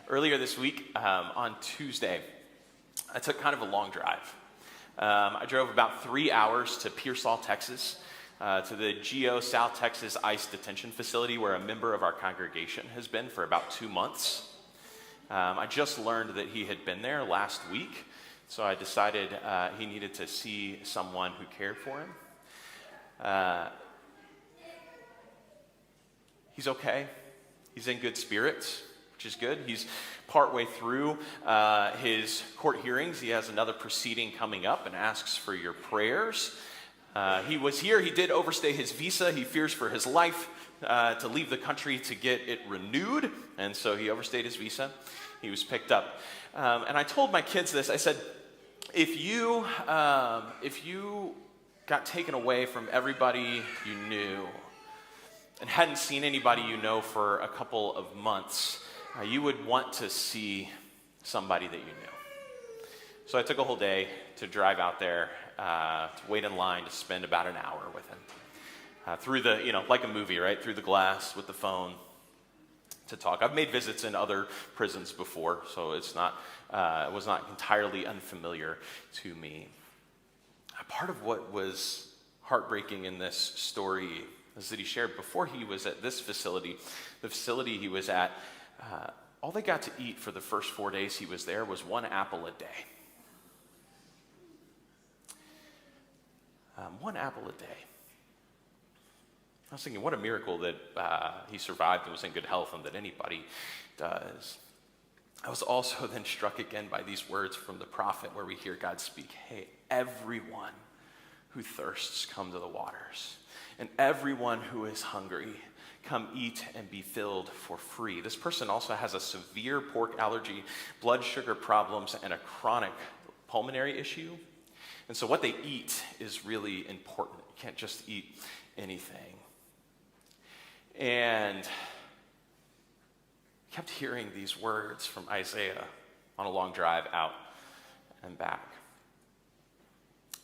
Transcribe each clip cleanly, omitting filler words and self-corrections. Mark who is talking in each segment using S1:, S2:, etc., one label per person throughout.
S1: Earlier this week, on Tuesday, I took kind of a long drive. I drove about 3 hours to Pearsall, Texas, to the GEO South Texas ICE detention facility where a member of our congregation has been for about 2 months. I just learned that he had been there last week, so I decided he needed to see someone who cared for him. He's okay. He's in good spirits, which is good. He's partway through his court hearings. He has another proceeding coming up and asks for your prayers. He was here. He did overstay his visa. He fears for his life to leave the country to get it renewed, and so he overstayed his visa. He was picked up. And I told my kids this. I said, if you got taken away from everybody you knew and hadn't seen anybody you know for a couple of months, you would want to see somebody that you knew. So I took a whole day to drive out there, to wait in line to spend about an hour with him. Through the, like a movie, right? Through the glass with the phone to talk. I've made visits in other prisons before, so it was not entirely unfamiliar to me. Part of what was heartbreaking in this story is that he shared before he was at this facility, the facility he was at, all they got to eat for the first 4 days he was there was 1 apple a day. 1 apple a day. I was thinking, what a miracle that he survived and was in good health and that anybody does. I was also then struck again by these words from the prophet where we hear God speak, hey, everyone who thirsts, come to the waters. And everyone who is hungry, come eat and be filled for free. This person also has a severe pork allergy, blood sugar problems, and a chronic pulmonary issue. And so what they eat is really important. You can't just eat anything. And I kept hearing these words from Isaiah on a long drive out and back.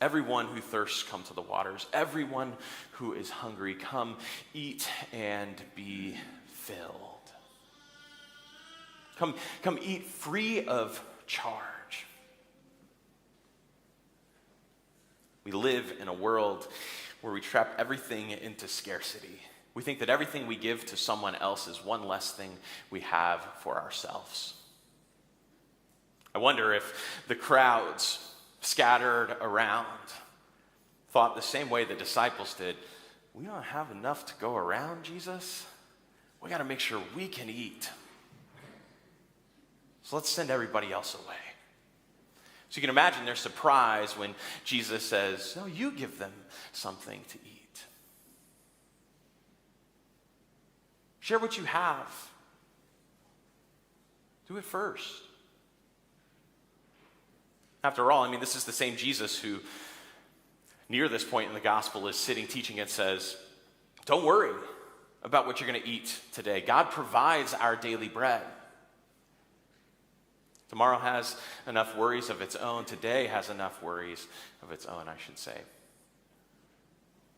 S1: Everyone who thirsts, come to the waters. Everyone who is hungry, come eat and be filled. Come eat free of charge. We live in a world where we trap everything into scarcity. We think that everything we give to someone else is one less thing we have for ourselves. I wonder if the crowds scattered around thought the same way the disciples did. We don't have enough to go around, Jesus. We got to make sure we can eat. So let's send everybody else away. So you can imagine their surprise when Jesus says, no, you give them something to eat. Share what you have. Do it first. After all, this is the same Jesus who, near this point in the gospel, is sitting teaching and says, don't worry about what you're going to eat today. God provides our daily bread. Tomorrow has enough worries of its own. Today has enough worries of its own, I should say.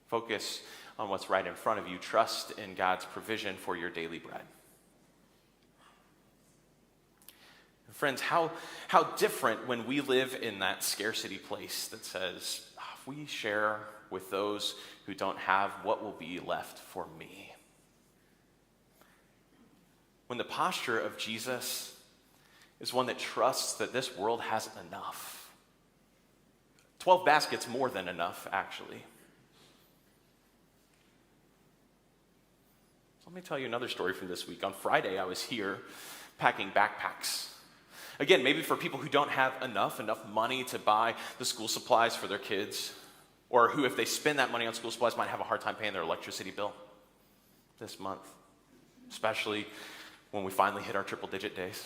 S1: Focus on what's right in front of you. Trust in God's provision for your daily bread. Friends, how different when we live in that scarcity place that says, if we share with those who don't have, what will be left for me? When the posture of Jesus is one that trusts that this world has enough. 12 baskets more than enough, actually. So let me tell you another story from this week. On Friday, I was here packing backpacks. Again, maybe for people who don't have enough money to buy the school supplies for their kids, or who, if they spend that money on school supplies, might have a hard time paying their electricity bill this month, especially when we finally hit our triple-digit days.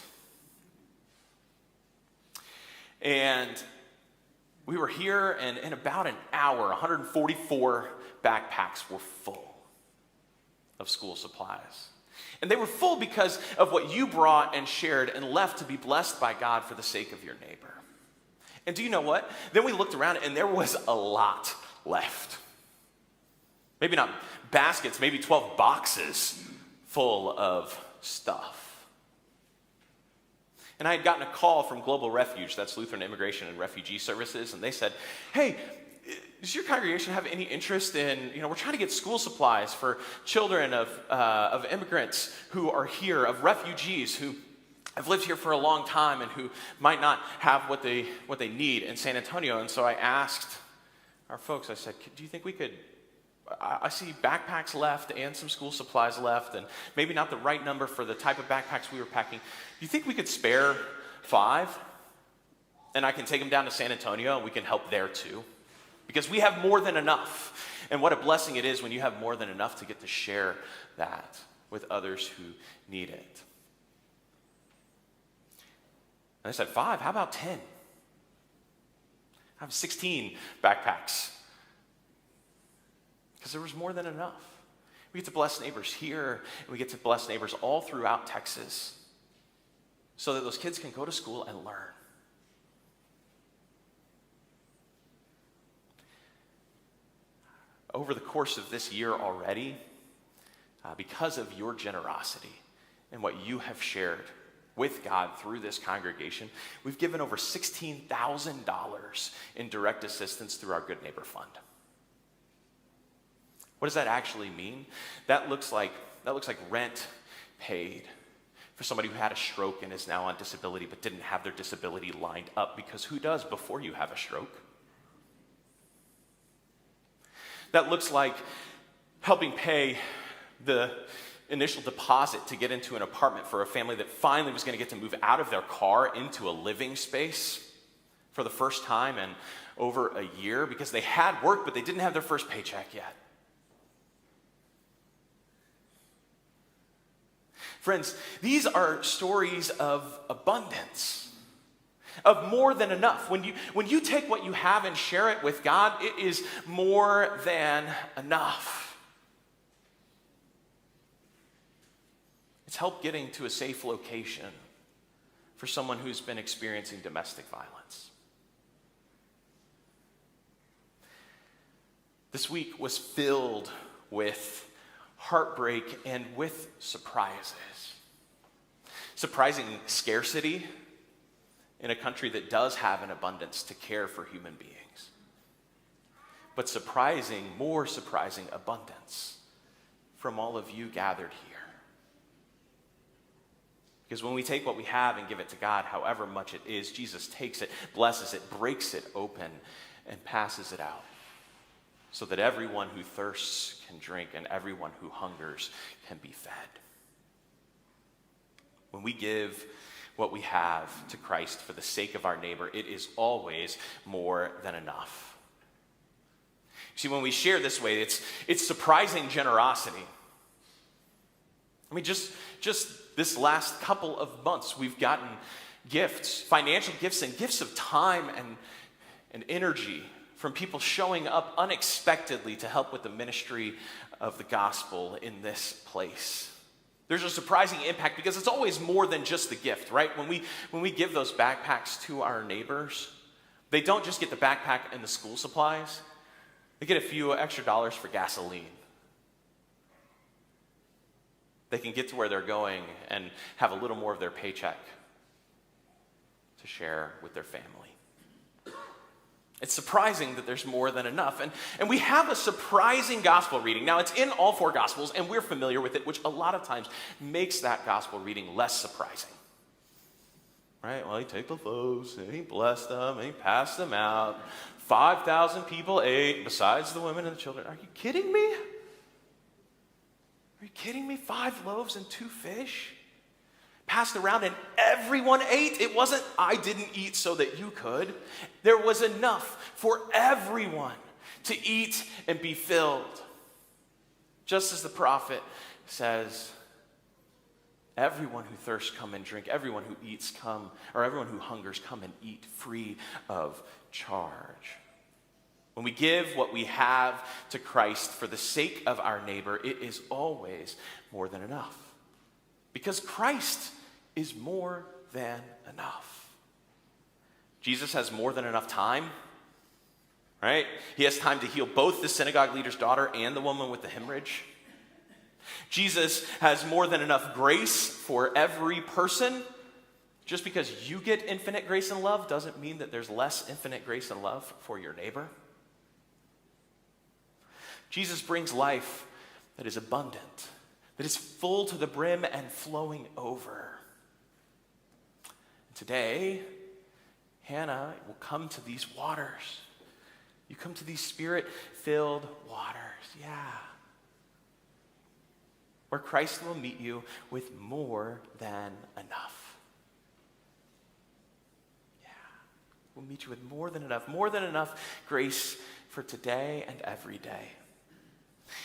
S1: And we were here, and in about an hour, 144 backpacks were full of school supplies. And they were full because of what you brought and shared and left to be blessed by God for the sake of your neighbor. And do you know what? Then we looked around and there was a lot left. Maybe not baskets, maybe 12 boxes full of stuff. And I had gotten a call from Global Refuge, that's Lutheran Immigration and Refugee Services, and they said, hey, does your congregation have any interest in, we're trying to get school supplies for children of immigrants who are here, of refugees who have lived here for a long time and who might not have what they need in San Antonio. And so I asked our folks, I said, do you think we could, I see backpacks left and some school supplies left, and maybe not the right number for the type of backpacks we were packing. Do you think we could spare 5? And I can take them down to San Antonio and we can help there too. Because we have more than enough. And what a blessing it is when you have more than enough to get to share that with others who need it. And I said, 5, how about 10? I have 16 backpacks. Because there was more than enough. We get to bless neighbors here, and we get to bless neighbors all throughout Texas so that those kids can go to school and learn. Over the course of this year already, because of your generosity and what you have shared with God through this congregation, we've given over $16,000 in direct assistance through our Good Neighbor Fund. What does that actually mean? That looks like rent paid for somebody who had a stroke and is now on disability but didn't have their disability lined up, because who does before you have a stroke? That looks like helping pay the initial deposit to get into an apartment for a family that finally was going to get to move out of their car into a living space for the first time in over a year, because they had work but they didn't have their first paycheck yet. Friends, these are stories of abundance, of more than enough. When you take what you have and share it with God, it is more than enough. It's help getting to a safe location for someone who's been experiencing domestic violence. This week was filled with heartbreak and with surprises. Surprising scarcity in a country that does have an abundance to care for human beings. But more surprising abundance from all of you gathered here. Because when we take what we have and give it to God, however much it is, Jesus takes it, blesses it, breaks it open, and passes it out, so that everyone who thirsts can drink and everyone who hungers can be fed. When we give what we have to Christ for the sake of our neighbor, it is always more than enough. See, when we share this way, it's surprising generosity. I mean, just this last couple of months, we've gotten gifts, financial gifts, and gifts of time and energy from people showing up unexpectedly to help with the ministry of the gospel in this place. There's a surprising impact because it's always more than just the gift, right? When we give those backpacks to our neighbors, they don't just get the backpack and the school supplies. They get a few extra dollars for gasoline. They can get to where they're going and have a little more of their paycheck to share with their family. It's surprising that there's more than enough. And we have a surprising gospel reading. Now, it's in all 4 gospels, and we're familiar with it, which a lot of times makes that gospel reading less surprising. Right? Well, he took the loaves, and he blessed them, and he passed them out. 5,000 people ate, besides the women and the children. Are you kidding me? Are you kidding me? 5 loaves and 2 fish? Passed around and everyone ate. It wasn't, I didn't eat so that you could. There was enough for everyone to eat and be filled. Just as the prophet says, everyone who thirsts come and drink. Everyone who eats come, or everyone who hungers come and eat free of charge. When we give what we have to Christ for the sake of our neighbor, it is always more than enough. Because Christ is more than enough. Jesus has more than enough time, right? He has time to heal both the synagogue leader's daughter and the woman with the hemorrhage. Jesus has more than enough grace for every person. Just because you get infinite grace and love doesn't mean that there's less infinite grace and love for your neighbor. Jesus brings life that is abundant, that is full to the brim and flowing over. And today, Hannah will come to these waters. You come to these spirit-filled waters, where Christ will meet you with more than enough. We'll meet you with more than enough grace for today and every day.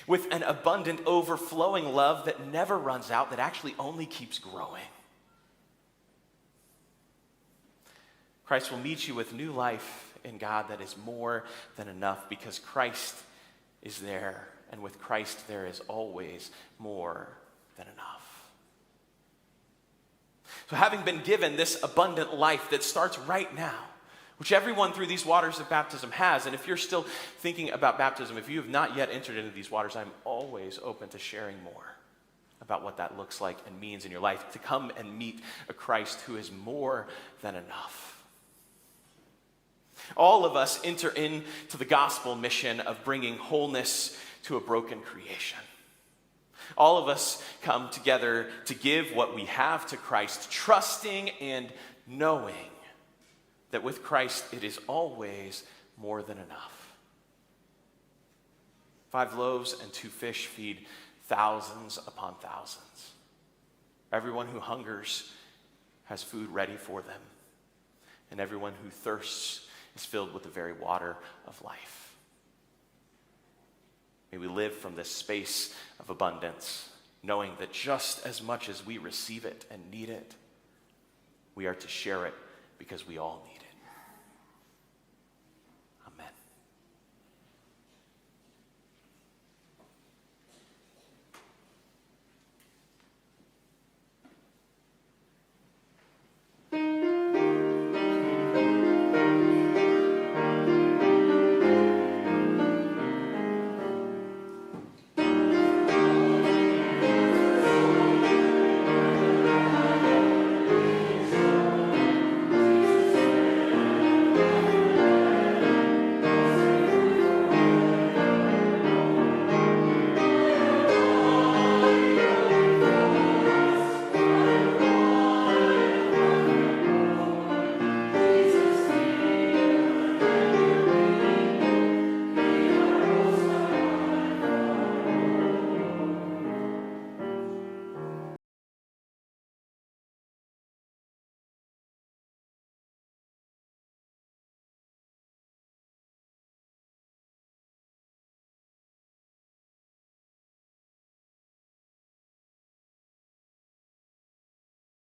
S1: With an abundant, overflowing love that never runs out, that actually only keeps growing. Christ will meet you with new life in God that is more than enough because Christ is there, and with Christ there is always more than enough. So having been given this abundant life that starts right now, which everyone through these waters of baptism has. And if you're still thinking about baptism, if you have not yet entered into these waters, I'm always open to sharing more about what that looks like and means in your life, to come and meet a Christ who is more than enough. All of us enter into the gospel mission of bringing wholeness to a broken creation. All of us come together to give what we have to Christ, trusting and knowing that with Christ, it is always more than enough. 5 loaves and 2 fish feed thousands upon thousands. Everyone who hungers has food ready for them. And everyone who thirsts is filled with the very water of life. May we live from this space of abundance, knowing that just as much as we receive it and need it, we are to share it because we all need it.